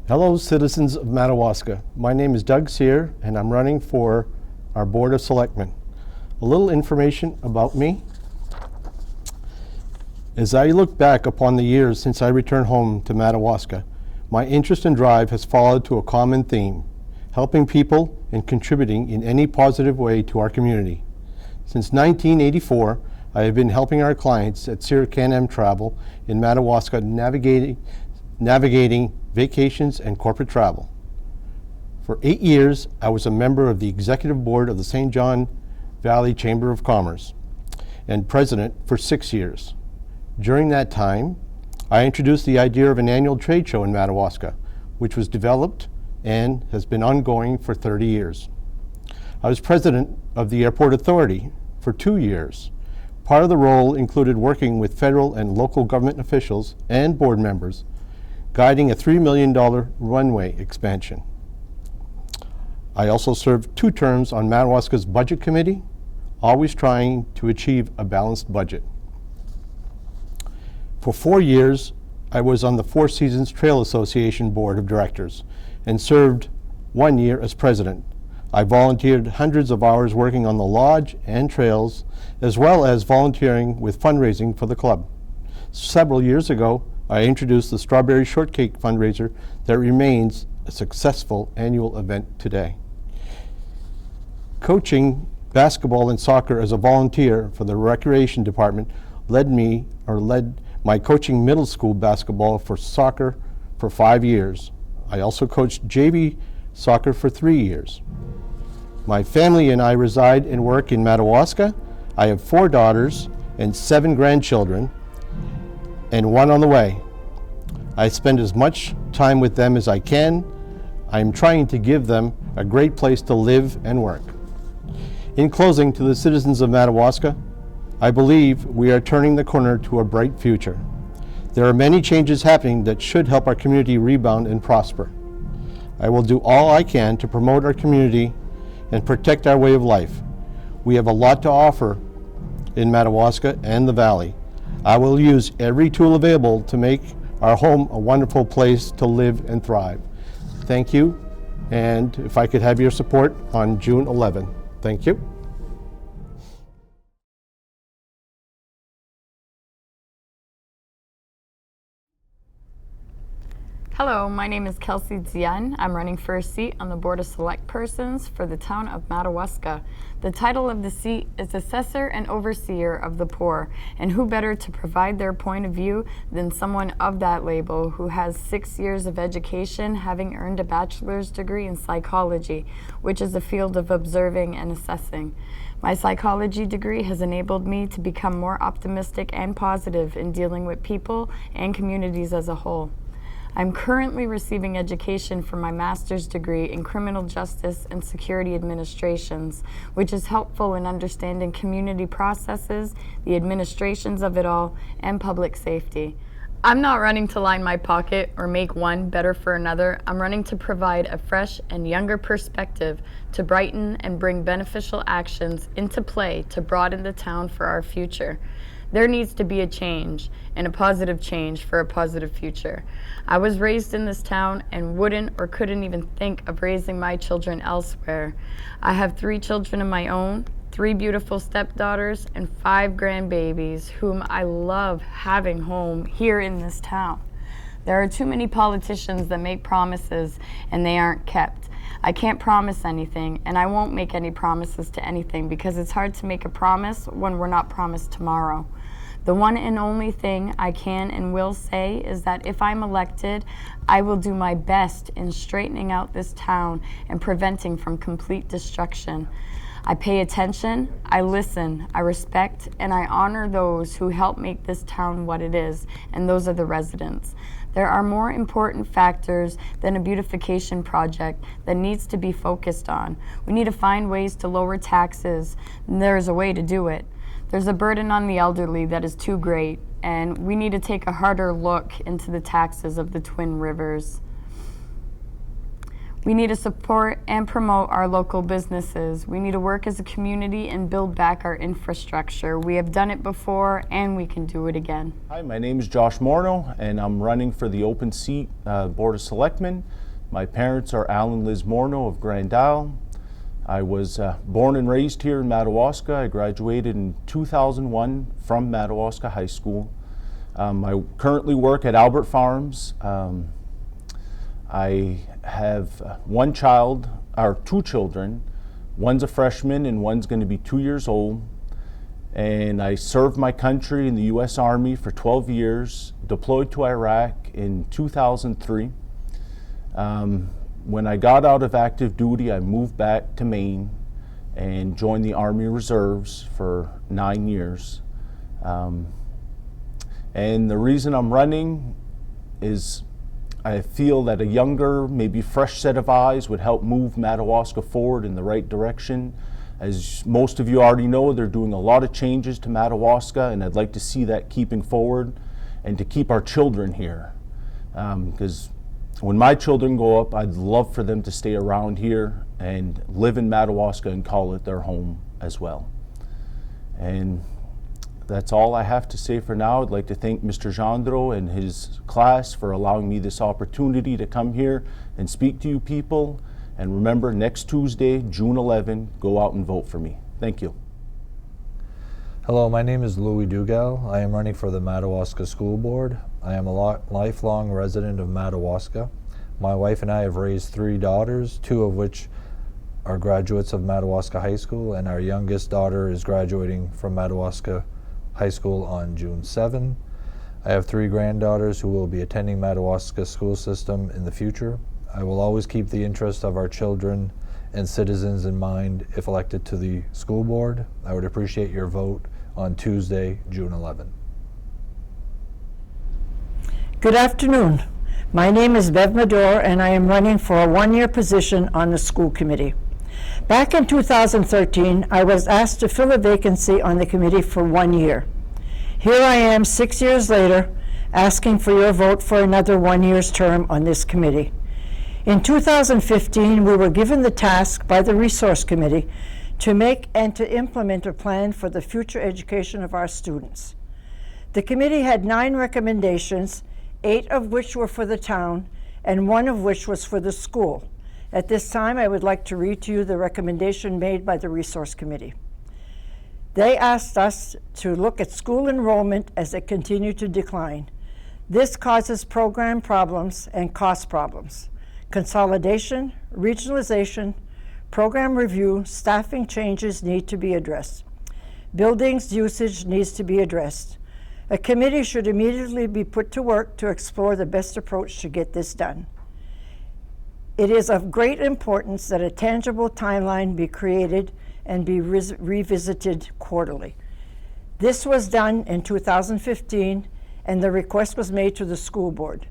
Hello, citizens of Madawaska. My name is Doug Sear, and I'm running for our Board of Selectmen. A little information about me. As I look back upon the years since I returned home to Madawaska, my interest and drive has followed to a common theme: helping people and contributing in any positive way to our community. Since 1984, I have been helping our clients at Sear Can-Am Travel in Madawaska navigating vacations and corporate travel. For 8 years, I was a member of the executive board of the St. John Valley Chamber of Commerce and president for 6 years. During that time, I introduced the idea of an annual trade show in Madawaska, which was developed and has been ongoing for 30 years. I was president of the Airport Authority for 2 years. Part of the role included working with federal and local government officials and board members, guiding a $3 million runway expansion. I also served 2 terms on Madawaska's Budget Committee, always trying to achieve a balanced budget. For 4 years, I was on the Four Seasons Trail Association Board of Directors and served 1 year as president. I volunteered hundreds of hours working on the lodge and trails, as well as volunteering with fundraising for the club. Several years ago, I introduced the Strawberry Shortcake fundraiser that remains a successful annual event today. Coaching basketball and soccer as a volunteer for the recreation department led my coaching middle school basketball for soccer for 5 years. I also coached JV soccer for 3 years. My family and I reside and work in Madawaska. I have 4 daughters and 7 grandchildren, and 1 on the way. I spend as much time with them as I can. I am trying to give them a great place to live and work. In closing, to the citizens of Madawaska, I believe we are turning the corner to a bright future. There are many changes happening that should help our community rebound and prosper. I will do all I can to promote our community and protect our way of life. We have a lot to offer in Madawaska and the Valley. I will use every tool available to make our home a wonderful place to live and thrive. Thank you, and if I could have your support on June 11th. Thank you. Hello, my name is Kelsey Zien. I'm running for a seat on the Board of Select Persons for the town of Madawaska. The title of the seat is Assessor and Overseer of the Poor, and who better to provide their point of view than someone of that label who has 6 years of education, having earned a bachelor's degree in psychology, which is a field of observing and assessing. My psychology degree has enabled me to become more optimistic and positive in dealing with people and communities as a whole. I'm currently receiving education for my master's degree in criminal justice and security administrations, which is helpful in understanding community processes, the administrations of it all, and public safety. I'm not running to line my pocket or make one better for another. I'm running to provide a fresh and younger perspective to brighten and bring beneficial actions into play to broaden the town for our future. There needs to be a change, and a positive change for a positive future. I was raised in this town and wouldn't or couldn't even think of raising my children elsewhere. I have 3 children of my own, 3 beautiful stepdaughters, and 5 grandbabies whom I love having home here in this town. There are too many politicians that make promises and they aren't kept. I can't promise anything, and I won't make any promises to anything because it's hard to make a promise when we're not promised tomorrow. The one and only thing I can and will say is that if I'm elected, I will do my best in straightening out this town and preventing from complete destruction. I pay attention, I listen, I respect, and I honor those who help make this town what it is, and those are the residents. There are more important factors than a beautification project that needs to be focused on. We need to find ways to lower taxes, and there is a way to do it. There's a burden on the elderly that is too great, and we need to take a harder look into the taxes of the Twin Rivers. We need to support and promote our local businesses. We need to work as a community and build back our infrastructure. We have done it before and we can do it again. Hi, my name is Josh Morneau and I'm running for the open seat Board of Selectmen. My parents are Al and Liz Morneau of Grand Isle. I was born and raised here in Madawaska. I graduated in 2001 from Madawaska High School. I currently work at Albert Farms. I have two children. One's a freshman and one's going to be 2 years old. And I served my country in the U.S. Army for 12 years, deployed to Iraq in 2003. When I got out of active duty, I moved back to Maine and joined the Army Reserves for 9 years. And the reason I'm running is I feel that a younger, maybe fresh set of eyes would help move Madawaska forward in the right direction. As most of you already know, they're doing a lot of changes to Madawaska, and I'd like to see that keeping forward and to keep our children here. Because when my children grow up, I'd love for them to stay around here and live in Madawaska and call it their home as well. And that's all I have to say for now. I'd like to thank Mr. Gendreau and his class for allowing me this opportunity to come here and speak to you people. And remember, next Tuesday, June 11, go out and vote for me. Thank you. Hello, my name is Louis Dugal. I am running for the Madawaska School Board. I am a lifelong resident of Madawaska. My wife and I have raised 3 daughters, 2 of which are graduates of Madawaska High School, and our youngest daughter is graduating from Madawaska High School on June 7. I have 3 granddaughters who will be attending Madawaska school system in the future. I will always keep the interest of our children and citizens in mind if elected to the school board. I would appreciate your vote on Tuesday, June 11. Good afternoon. My name is Bev Medor and I am running for a 1-year position on the school committee. Back in 2013, I was asked to fill a vacancy on the committee for 1 year. Here I am 6 years later, asking for your vote for another 1 year's term on this committee. In 2015, we were given the task by the Resource Committee to make and to implement a plan for the future education of our students. The committee had 9 recommendations, 8 of which were for the town, and 1 of which was for the school. At this time, I would like to read to you the recommendation made by the Resource Committee. They asked us to look at school enrollment as it continued to decline. This causes program problems and cost problems. Consolidation, regionalization, program review, staffing changes need to be addressed. Buildings usage needs to be addressed. A committee should immediately be put to work to explore the best approach to get this done. It is of great importance that a tangible timeline be created and be revisited quarterly. This was done in 2015, and the request was made to the school board.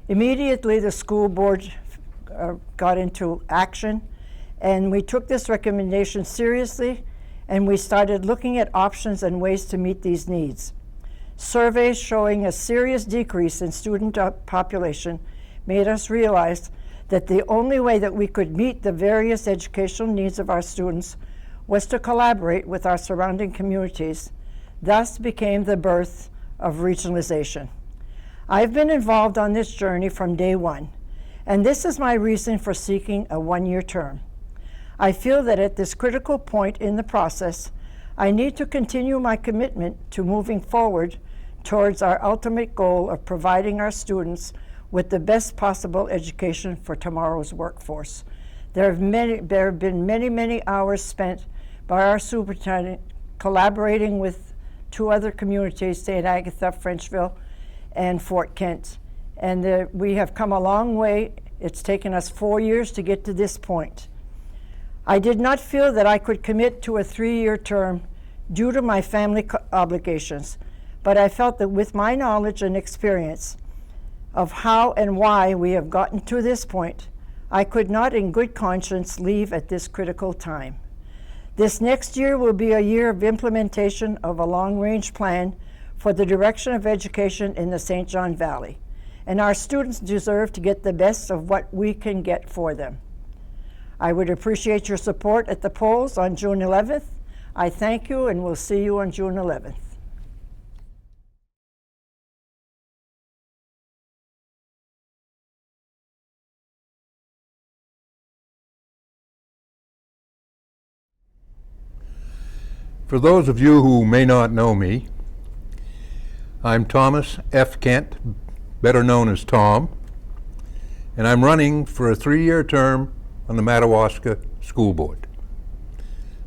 Immediately, the school board got into action, and we took this recommendation seriously, and we started looking at options and ways to meet these needs. Surveys showing a serious decrease in student population made us realize that the only way that we could meet the various educational needs of our students was to collaborate with our surrounding communities. Thus became the birth of regionalization. I've been involved on this journey from day one, and this is my reason for seeking a 1-year term. I feel that at this critical point in the process, I need to continue my commitment to moving forward towards our ultimate goal of providing our students with the best possible education for tomorrow's workforce. There have been many hours spent by our superintendent collaborating with 2 other communities, St. Agatha, Frenchville, and Fort Kent. And we have come a long way. It's taken us 4 years to get to this point. I did not feel that I could commit to a 3-year term due to my family obligations, but I felt that with my knowledge and experience of how and why we have gotten to this point, I could not in good conscience leave at this critical time. This next year will be a year of implementation of a long-range plan for the direction of education in the St. John Valley, and our students deserve to get the best of what we can get for them. I would appreciate your support at the polls on June 11th. I thank you and we'll see you on June 11th. For those of you who may not know me, I'm Thomas F. Kent, better known as Tom, and I'm running for a 3-year term on the Madawaska School Board.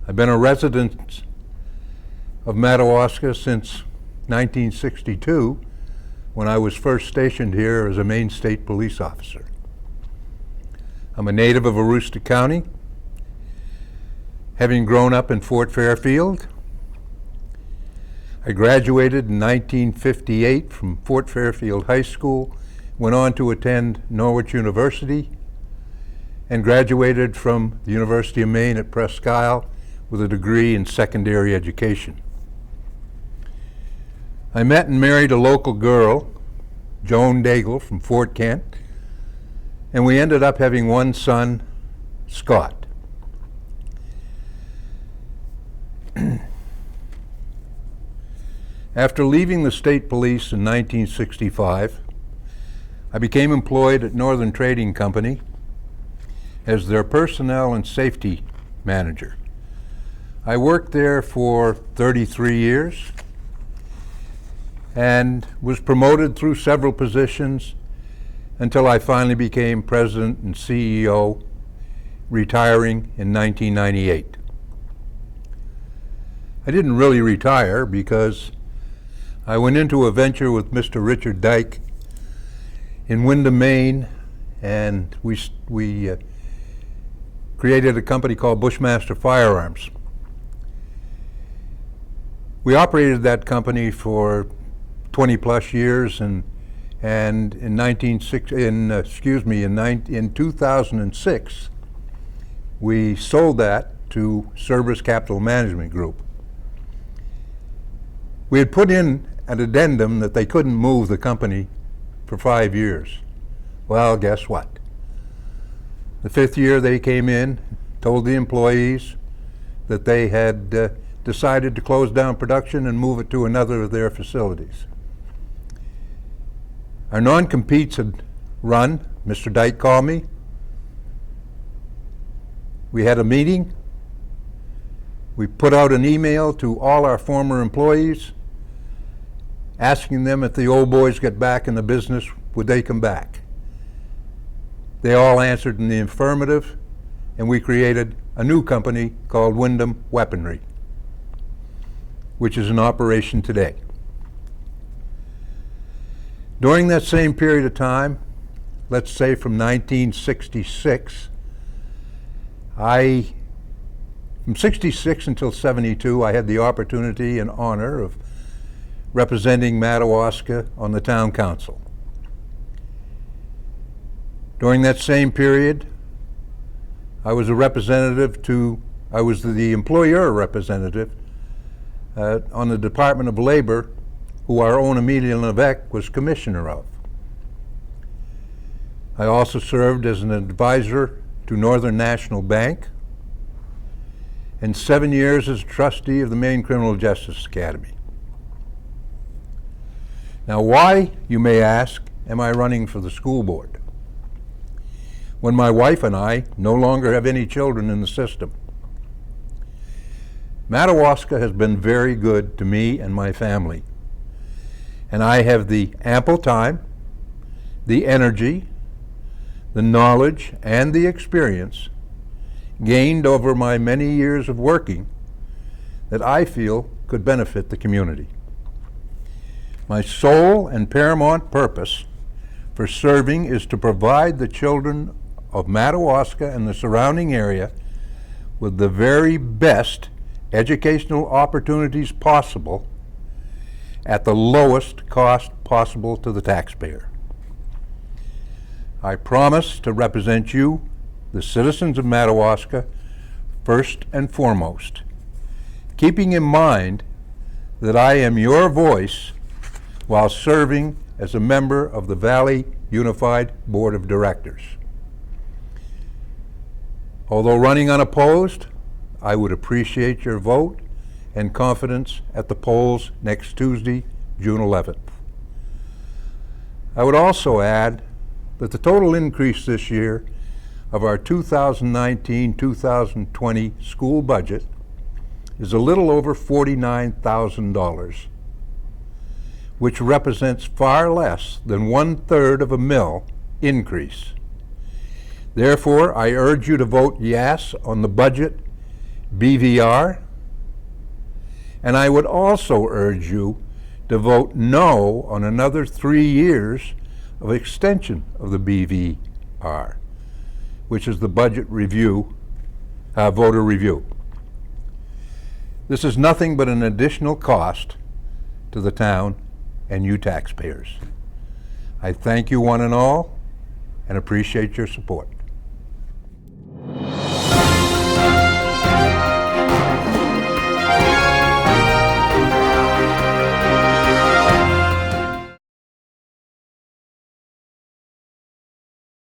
I've been a resident of Madawaska since 1962, when I was first stationed here as a Maine State Police officer. I'm a native of Aroostook County, having grown up in Fort Fairfield. I graduated in 1958 from Fort Fairfield High School, went on to attend Norwich University, and graduated from the University of Maine at Presque Isle with a degree in secondary education. I met and married a local girl, Joan Daigle from Fort Kent, and we ended up having one son, Scott. After leaving the state police in 1965, I became employed at Northern Trading Company as their personnel and safety manager. I worked there for 33 years and was promoted through several positions until I finally became president and CEO, retiring in 1998. I didn't really retire because I went into a venture with Mr. Richard Dyke in Windham, Maine, and we created a company called Bushmaster Firearms. We operated that company for 20 plus years, and in 2006 we sold that to Cerberus Capital Management Group. We had put in an addendum that they couldn't move the company for 5 years. Well, guess what? The 5th year they came in, told the employees that they had decided to close down production and move it to another of their facilities. Our non-competes had run. Mr. Dyke called me. We had a meeting. We put out an email to all our former employees asking them if the old boys get back in the business, would they come back? They all answered in the affirmative, and we created a new company called Windham Weaponry, which is in operation today. During that same period of time, let's say from 1966, from 66 until 72, I had the opportunity and honor of representing Madawaska on the town council. During that same period, I was the employer representative on the Department of Labor, who our own Amelia Levesque was commissioner of. I also served as an advisor to Northern National Bank, and 7 years as trustee of the Maine Criminal Justice Academy. Now, why, you may ask, am I running for the school board when my wife and I no longer have any children in the system? Madawaska has been very good to me and my family, and I have the ample time, the energy, the knowledge, and the experience gained over my many years of working that I feel could benefit the community. My sole and paramount purpose for serving is to provide the children of Madawaska and the surrounding area with the very best educational opportunities possible at the lowest cost possible to the taxpayer. I promise to represent you, the citizens of Madawaska, first and foremost, keeping in mind that I am your voice while serving as a member of the Valley Unified Board of Directors. Although running unopposed, I would appreciate your vote and confidence at the polls next Tuesday, June 11th. I would also add that the total increase this year of our 2019-2020 school budget is a little over $49,000, which represents far less than 1/3 of a mill increase. Therefore, I urge you to vote yes on the budget BVR, and I would also urge you to vote no on another 3 years of extension of the BVR, which is the budget review, voter review. This is nothing but an additional cost to the town and you taxpayers. I thank you one and all and appreciate your support.